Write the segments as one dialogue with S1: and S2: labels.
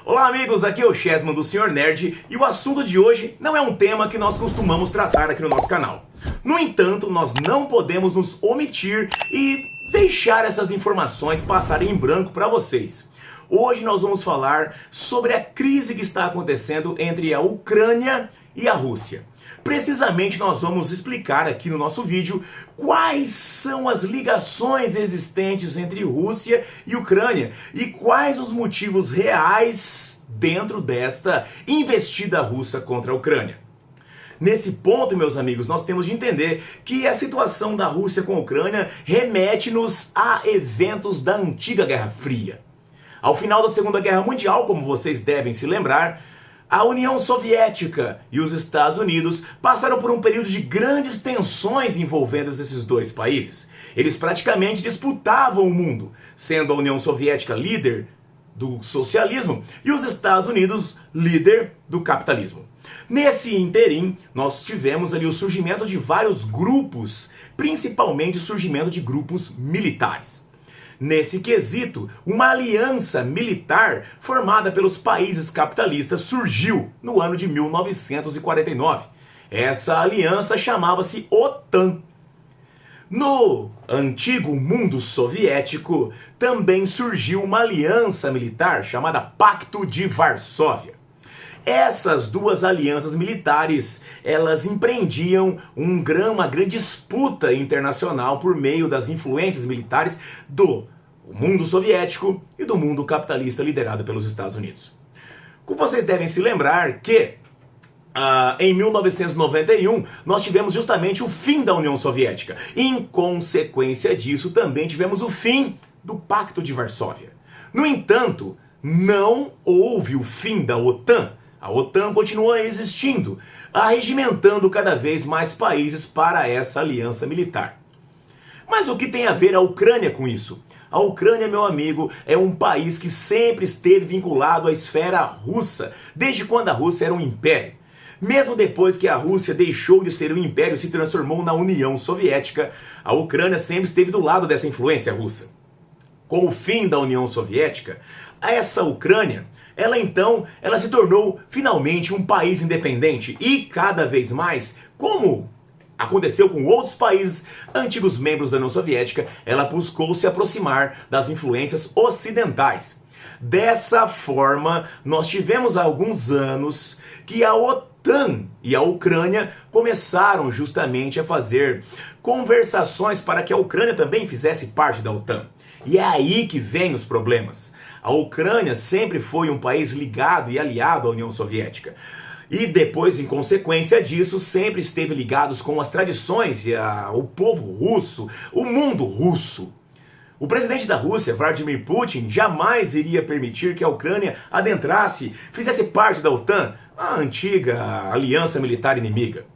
S1: Olá amigos, aqui é o Chessman do Sr. Nerd e o assunto de hoje não é um tema que nós costumamos tratar aqui no nosso canal. No entanto, nós não podemos nos omitir e deixar essas informações passarem em branco para vocês. Hoje nós vamos falar sobre a crise que está acontecendo entre a Ucrânia e a Rússia. Precisamente nós vamos explicar aqui no nosso vídeo quais são as ligações existentes entre Rússia e Ucrânia e quais os motivos reais dentro desta investida russa contra a Ucrânia. Nesse ponto, meus amigos, nós temos de entender que a situação da Rússia com a Ucrânia remete-nos a eventos da antiga Guerra Fria. Ao final da Segunda Guerra Mundial, como vocês devem se lembrar, a União Soviética e os Estados Unidos passaram por um período de grandes tensões envolvendo esses dois países. Eles praticamente disputavam o mundo, sendo a União Soviética líder do socialismo e os Estados Unidos líder do capitalismo. Nesse interim, nós tivemos ali o surgimento de vários grupos, principalmente o surgimento de grupos militares. Nesse quesito, uma aliança militar formada pelos países capitalistas surgiu no ano de 1949. Essa aliança chamava-se OTAN. No antigo mundo soviético, também surgiu uma aliança militar chamada Pacto de Varsóvia. Essas duas alianças militares, elas empreendiam uma grande disputa internacional por meio das influências militares do mundo soviético e do mundo capitalista liderado pelos Estados Unidos. Como vocês devem se lembrar que em 1991 nós tivemos justamente o fim da União Soviética. Em consequência disso, também tivemos o fim do Pacto de Varsóvia. No entanto, não houve o fim da OTAN. A OTAN continua existindo, arregimentando cada vez mais países para essa aliança militar. Mas o que tem a ver a Ucrânia com isso? A Ucrânia, meu amigo, é um país que sempre esteve vinculado à esfera russa, desde quando a Rússia era um império. Mesmo depois que a Rússia deixou de ser um império e se transformou na União Soviética, a Ucrânia sempre esteve do lado dessa influência russa. Com o fim da União Soviética, essa Ucrânia, ela se tornou finalmente um país independente e cada vez mais, como aconteceu com outros países antigos membros da União Soviética, ela buscou se aproximar das influências ocidentais. Dessa forma, nós tivemos há alguns anos que a OTAN e a Ucrânia começaram justamente a fazer conversações para que a Ucrânia também fizesse parte da OTAN. E é aí que vem os problemas. A Ucrânia sempre foi um país ligado e aliado à União Soviética. E depois, em consequência disso, sempre esteve ligado com as tradições e o povo russo, o mundo russo. O presidente da Rússia, Vladimir Putin, jamais iria permitir que a Ucrânia adentrasse, fizesse parte da OTAN, a antiga aliança militar inimiga.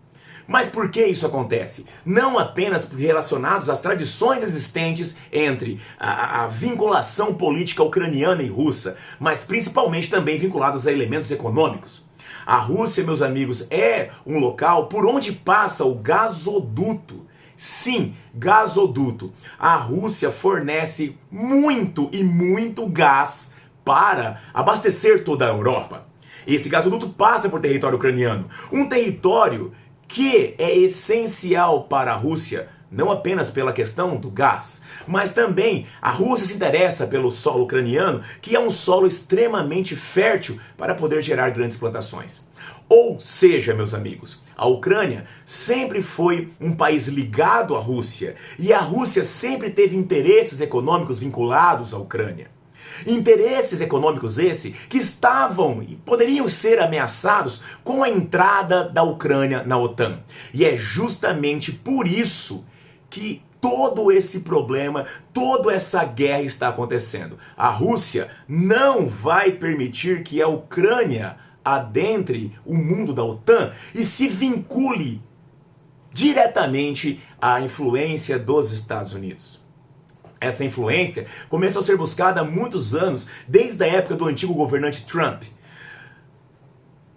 S1: Mas por que isso acontece? Não apenas relacionados às tradições existentes entre a vinculação política ucraniana e russa, mas principalmente também vinculados a elementos econômicos. A Rússia, meus amigos, é um local por onde passa o gasoduto. Sim, gasoduto. A Rússia fornece muito e muito gás para abastecer toda a Europa. Esse gasoduto passa por território ucraniano, um território que é essencial para a Rússia, não apenas pela questão do gás, mas também a Rússia se interessa pelo solo ucraniano, que é um solo extremamente fértil para poder gerar grandes plantações. Ou seja, meus amigos, a Ucrânia sempre foi um país ligado à Rússia, e a Rússia sempre teve interesses econômicos vinculados à Ucrânia. Interesses econômicos esses que estavam e poderiam ser ameaçados com a entrada da Ucrânia na OTAN. E é justamente por isso que todo esse problema, toda essa guerra está acontecendo. A Rússia não vai permitir que a Ucrânia adentre o mundo da OTAN e se vincule diretamente à influência dos Estados Unidos. Essa influência começou a ser buscada há muitos anos, desde a época do antigo governante Trump.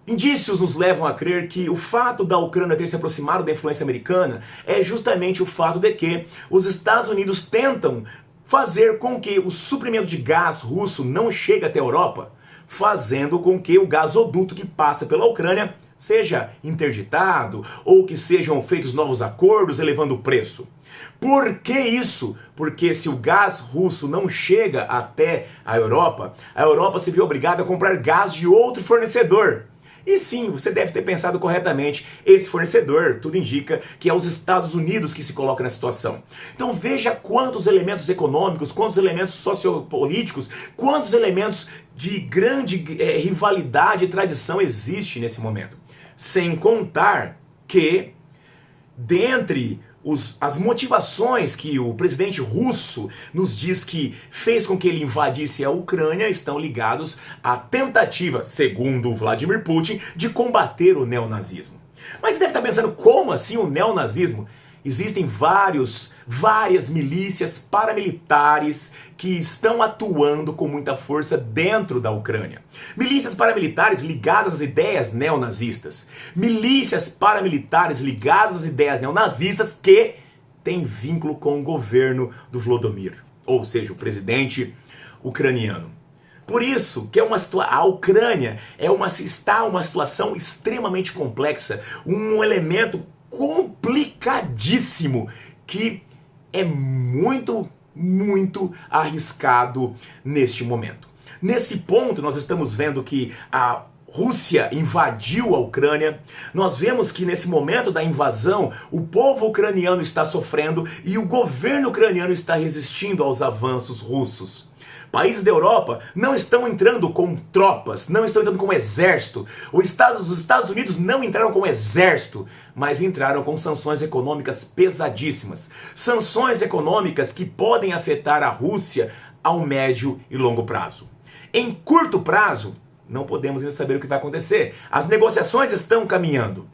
S1: Indícios nos levam a crer que o fato da Ucrânia ter se aproximado da influência americana é justamente o fato de que os Estados Unidos tentam fazer com que o suprimento de gás russo não chegue até a Europa, fazendo com que o gasoduto que passa pela Ucrânia seja interditado ou que sejam feitos novos acordos elevando o preço. Por que isso? Porque se o gás russo não chega até a Europa se vê obrigada a comprar gás de outro fornecedor. E sim, você deve ter pensado corretamente, esse fornecedor, tudo indica que é os Estados Unidos que se coloca nessa situação. Então veja quantos elementos econômicos, quantos elementos sociopolíticos, quantos elementos de grande rivalidade e tradição existe nesse momento. Sem contar que, dentre as motivações que o presidente russo nos diz que fez com que ele invadisse a Ucrânia estão ligados à tentativa, segundo Vladimir Putin, de combater o neonazismo. Mas você deve estar pensando, como assim o neonazismo? Existem várias milícias paramilitares que estão atuando com muita força dentro da Ucrânia. Milícias paramilitares ligadas às ideias neonazistas. Milícias paramilitares ligadas às ideias neonazistas que têm vínculo com o governo do Volodymyr, ou seja, o presidente ucraniano. Por isso que a Ucrânia está uma situação extremamente complexa, um elemento complicadíssimo que é muito arriscado neste momento. Nesse ponto, nós estamos vendo que a Rússia invadiu a Ucrânia. Nós vemos que nesse momento da invasão, o povo ucraniano está sofrendo e o governo ucraniano está resistindo aos avanços russos. Países da Europa não estão entrando com tropas, não estão entrando com exército. Os Estados Unidos não entraram com exército, mas entraram com sanções econômicas pesadíssimas. Sanções econômicas que podem afetar a Rússia ao médio e longo prazo. Em curto prazo, não podemos ainda saber o que vai acontecer. As negociações estão caminhando,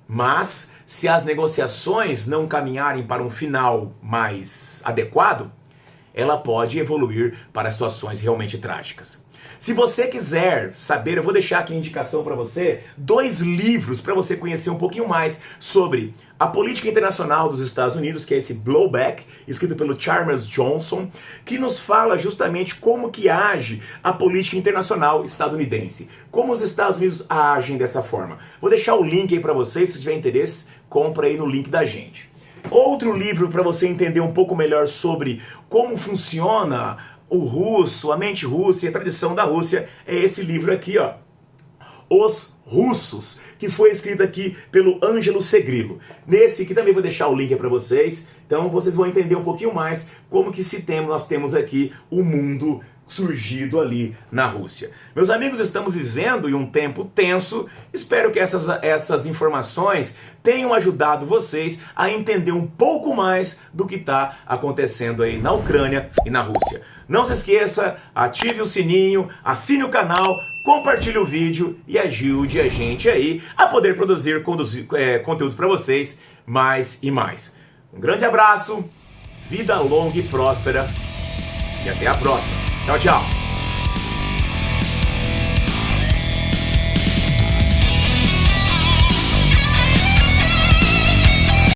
S1: mas se as negociações não caminharem para um final mais adequado, ela pode evoluir para situações realmente trágicas. Se você quiser saber, eu vou deixar aqui a indicação para você, 2 livros para você conhecer um pouquinho mais sobre a política internacional dos Estados Unidos, que é esse Blowback, escrito pelo Chalmers Johnson, que nos fala justamente como que age a política internacional estadunidense, como os Estados Unidos agem dessa forma. Vou deixar o link aí para vocês, se tiver interesse, compra aí no link da gente. Outro livro para você entender um pouco melhor sobre como funciona o russo, a mente russa e a tradição da Rússia é esse livro aqui, ó, Os Russos, que foi escrito aqui pelo Ângelo Segrilo. Nesse aqui também vou deixar o link para vocês, então vocês vão entender um pouquinho mais como que nós temos aqui o mundo surgido ali na Rússia. Meus amigos, estamos vivendo em um tempo tenso. Espero que essas informações tenham ajudado vocês a entender um pouco mais do que está acontecendo aí na Ucrânia e na Rússia. Não se esqueça, ative o sininho, assine o canal, compartilhe o vídeo e ajude a gente aí a poder produzir conteúdos para vocês mais e mais. Um grande abraço, vida longa e próspera e até a próxima. Tchau, tchau.